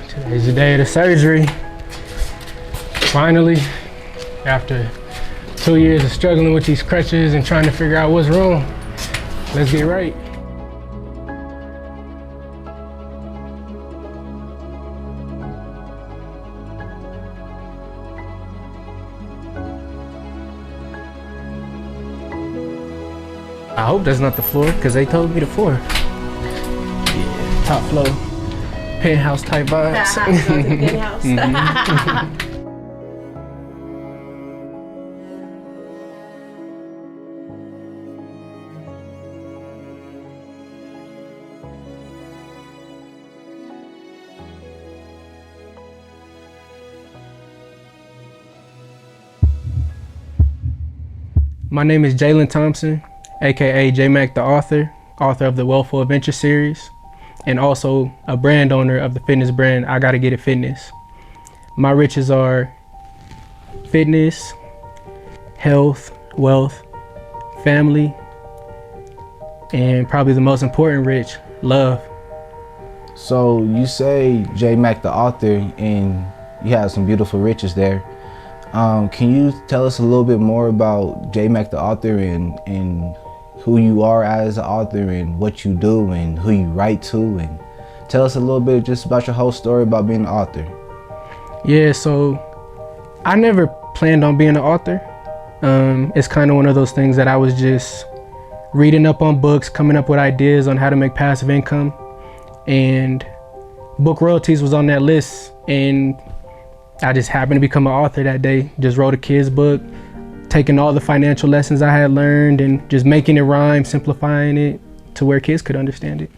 Today's the day of the surgery. Finally, after 2 years of struggling with these crutches and trying to figure out what's wrong, let's get right. I hope that's not the floor, because they told me the floor. Yeah, top floor. Penthouse type vibes. Penthouse. My name is Jalen Thompson, aka J-Mac the author of the Wealthful Adventure series, and also a brand owner of the fitness brand I Gotta Get It Fitness. My riches are fitness, health, wealth, family, and probably the most important rich, love. So you say J-Mac the author, and you have some beautiful riches there. Can you tell us a little bit more about J-Mac the author and who you are as an author and what you do and who you write to, and tell us a little bit just about your whole story about being an author. Yeah, so I never planned on being an author. It's kind of one of those things that I was just reading up on books, coming up with ideas on how to make passive income, and book royalties was on that list, and I just happened to become an author that day. Just wrote a kid's book, taking all the financial lessons I had learned and just making it rhyme, simplifying it to where kids could understand it.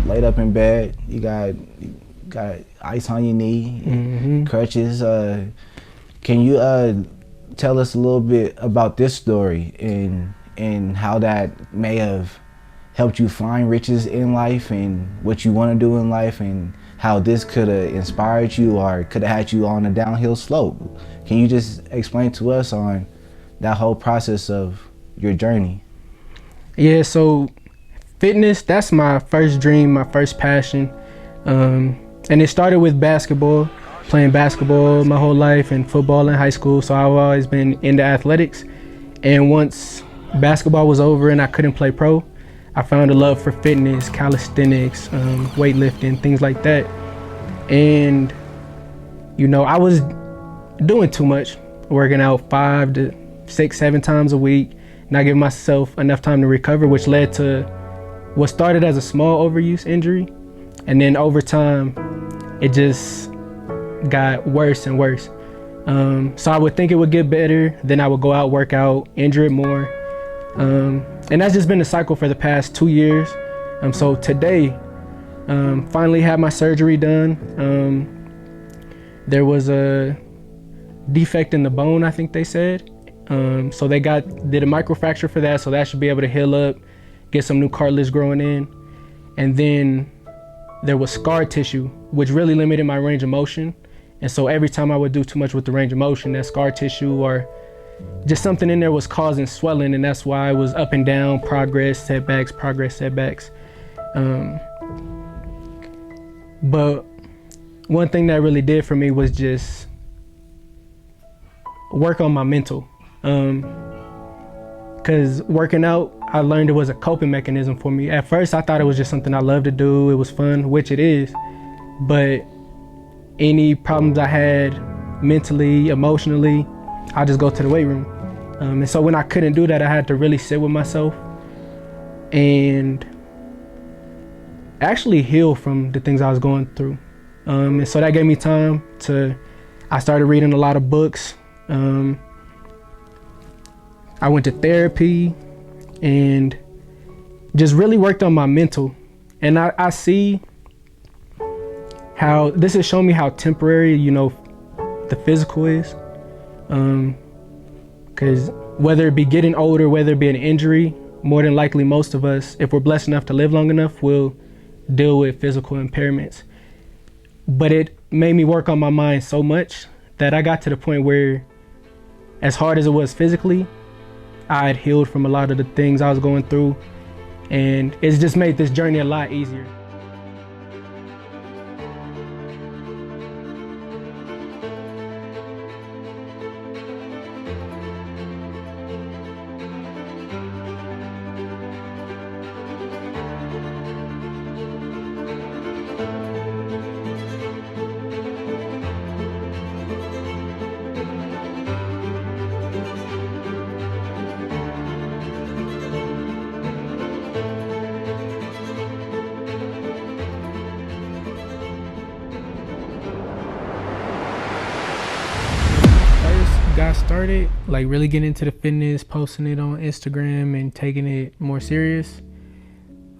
Laid up in bed, you got ice on your knee, crutches. Can you tell us a little bit about this story and how that may have helped you find riches in life and what you want to do in life, and how this could have inspired you or could have had you on a downhill slope? Can you just explain to us on that whole process of your journey? Yeah, so fitness, that's my first dream, my first passion. And it started with basketball, playing basketball my whole life and football in high school. So I've always been into athletics. And once basketball was over and I couldn't play pro, I found a love for fitness, calisthenics, weightlifting, things like that. And, I was doing too much, working out 5 to 6, 7 times a week, not giving myself enough time to recover, which led to what started as a small overuse injury, and then over time it just got worse and worse. So I would think it would get better, then I would go out, work out, injure it more, and that's just been the cycle for the past 2 years. So today, finally had my surgery done. There was a defect in the bone, I think they said, so they did a microfracture for that, so that should be able to heal up, get some new cartilage growing in. And then there was scar tissue, which really limited my range of motion. And so every time I would do too much with the range of motion, that scar tissue or just something in there was causing swelling, and that's why I was up and down, progress, setbacks. But one thing that really did for me was just work on my mental. Because working out, I learned it was a coping mechanism for me. At first, I thought it was just something I loved to do. It was fun, which it is. But any problems I had mentally, emotionally, I just go to the weight room. And so when I couldn't do that, I had to really sit with myself and actually heal from the things I was going through. And so that gave me time I started reading a lot of books. I went to therapy and just really worked on my mental. And I see how this has shown me how temporary, the physical is. Because whether it be getting older, whether it be an injury, more than likely most of us, if we're blessed enough to live long enough, will deal with physical impairments. But it made me work on my mind so much that I got to the point where, as hard as it was physically, I had healed from a lot of the things I was going through, and it's just made this journey a lot easier. Got started, like really getting into the fitness, posting it on Instagram and taking it more serious.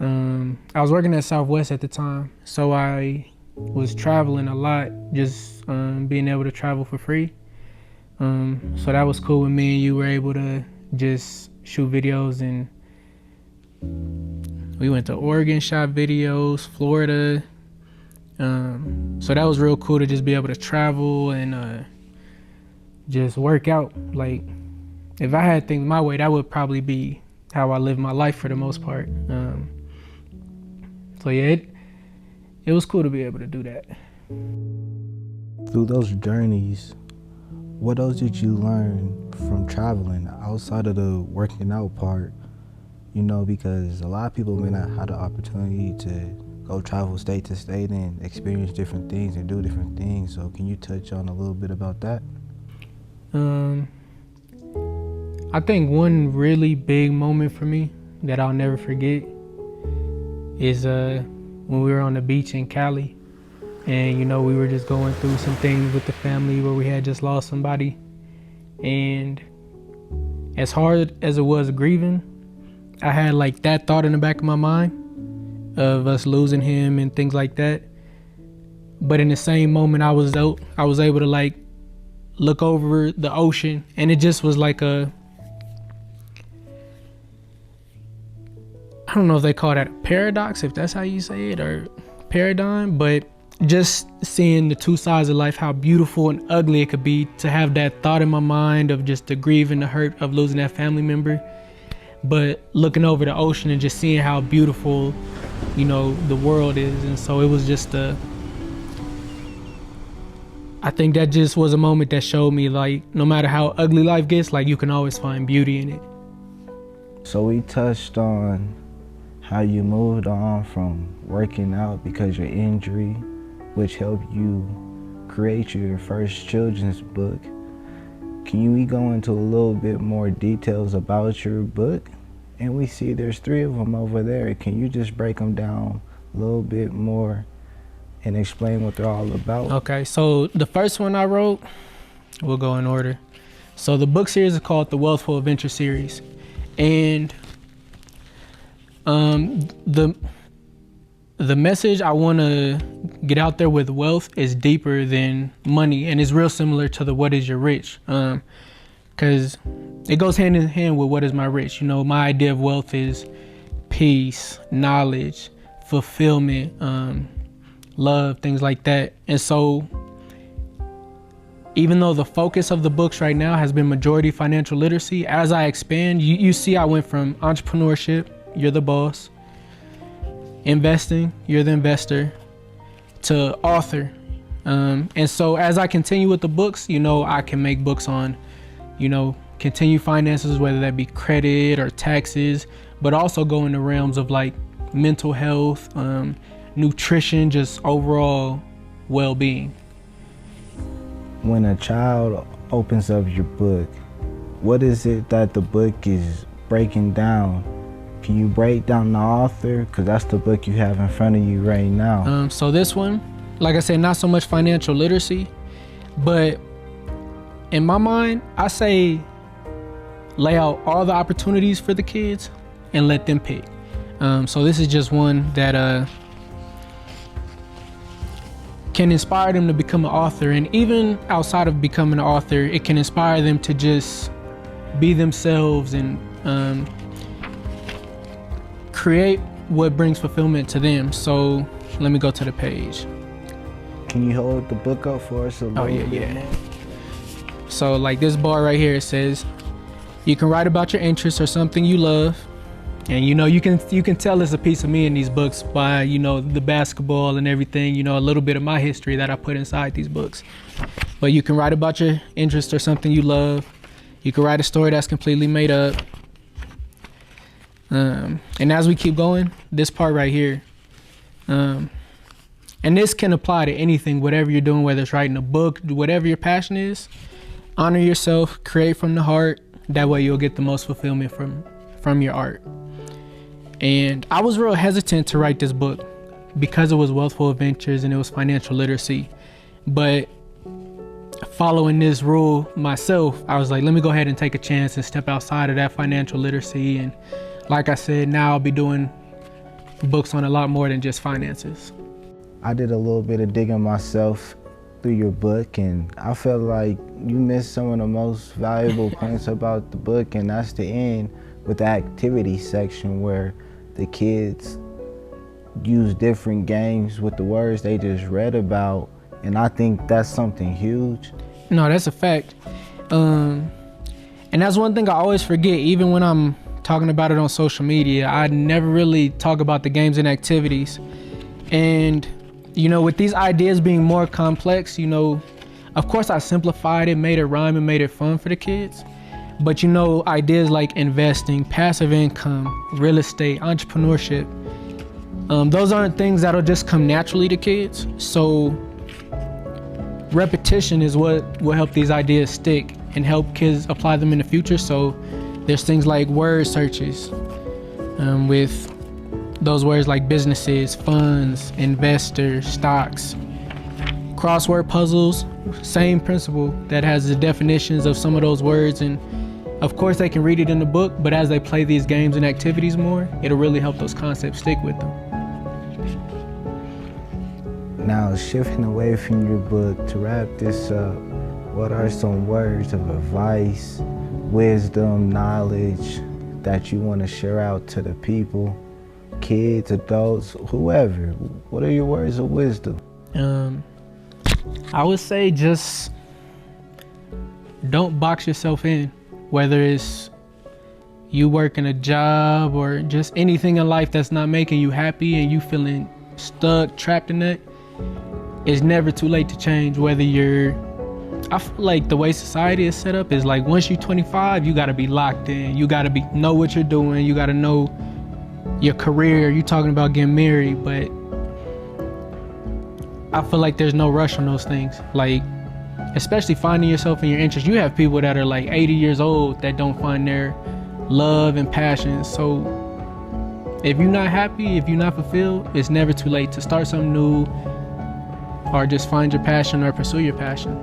I was working at Southwest at the time, so I was traveling a lot, just being able to travel for free. So that was cool when me and you were able to just shoot videos, and we went to Oregon, shot videos, Florida. So that was real cool to just be able to travel and just work out. Like, if I had things my way, that would probably be how I live my life for the most part. So yeah, it was cool to be able to do that. Through those journeys, what else did you learn from traveling outside of the working out part? Because a lot of people may not have the opportunity to go travel state to state and experience different things and do different things. So can you touch on a little bit about that? I think one really big moment for me that I'll never forget is when we were on the beach in Cali, and we were just going through some things with the family where we had just lost somebody, and as hard as it was grieving, I had like that thought in the back of my mind of us losing him and things like that. But in the same moment, I was able to like look over the ocean, and it just was like I don't know if they call that a paradox, if that's how you say it, or paradigm, but just seeing the two sides of life, how beautiful and ugly it could be, to have that thought in my mind of just the grief and the hurt of losing that family member, but looking over the ocean and just seeing how beautiful, the world is. And so it was just I think that just was a moment that showed me, like, no matter how ugly life gets, like, you can always find beauty in it. So we touched on how you moved on from working out because of your injury, which helped you create your first children's book. Can we go into a little bit more details about your book? And we see there's 3 of them over there. Can you just break them down a little bit more and explain what they're all about? Okay, so the first one I wrote, we'll go in order. So the book series is called the Wealthful Adventure series. And the message I want to get out there with wealth is deeper than money, and it's real similar to the What Is Your Rich? Because it goes hand in hand with What Is My Rich? My idea of wealth is peace, knowledge, fulfillment, love, things like that. And so even though the focus of the books right now has been majority financial literacy, as I expand, you see I went from entrepreneurship, you're the boss, investing, you're the investor, to author. And so as I continue with the books, I can make books on, continue finances, whether that be credit or taxes, but also go in the realms of like mental health, nutrition, just overall well-being. When a child opens up your book, what is it that the book is breaking down Can you break down the author? Because that's the book you have in front of you right now. So this one, like I said, not so much financial literacy, but in my mind, I say lay out all the opportunities for the kids and let them pick. So this is just one that can inspire them to become an author. And even outside of becoming an author, it can inspire them to just be themselves and create what brings fulfillment to them. So let me go to the page. Can you hold the book up for us a little bit more? So like this bar right here, it says, you can write about your interests or something you love. And you can tell it's a piece of me in these books by, the basketball and everything, a little bit of my history that I put inside these books. But you can write about your interests or something you love. You can write a story that's completely made up. And as we keep going, this part right here, and this can apply to anything, whatever you're doing, whether it's writing a book, whatever your passion is, honor yourself, create from the heart. That way you'll get the most fulfillment from your art. And I was real hesitant to write this book because it was Wealthful Adventures and it was financial literacy. But following this rule myself, I was like, let me go ahead and take a chance and step outside of that financial literacy. And like I said, now I'll be doing books on a lot more than just finances. I did a little bit of digging myself through your book, and I felt like you missed some of the most valuable points about the book, and that's the end with the activity section where the kids use different games with the words they just read about, and I think that's something huge. No, that's a fact. And that's one thing I always forget, even when I'm talking about it on social media. I never really talk about the games and activities. And with these ideas being more complex, of course I simplified it, made it rhyme and made it fun for the kids. But ideas like investing, passive income, real estate, entrepreneurship, those aren't things that'll just come naturally to kids. So repetition is what will help these ideas stick and help kids apply them in the future. So there's things like word searches with those words like businesses, funds, investors, stocks, crossword puzzles, same principle that has the definitions of some of those words. And of course they can read it in the book, but as they play these games and activities more, it'll really help those concepts stick with them. Now, shifting away from your book, to wrap this up, what are some words of advice, wisdom, knowledge that you want to share out to the people, kids, adults, whoever? What are your words of wisdom? I would say just don't box yourself in, whether it's you working a job or just anything in life that's not making you happy and you feeling stuck, trapped in it. It's never too late to change. I feel like the way society is set up is like once you're 25, you gotta be locked in. You gotta know what you're doing. You gotta know your career. You talking about getting married, but I feel like there's no rush on those things. Like, especially finding yourself in your interests. You have people that are like 80 years old that don't find their love and passion. So if you're not happy, if you're not fulfilled, it's never too late to start something new or just find your passion or pursue your passion.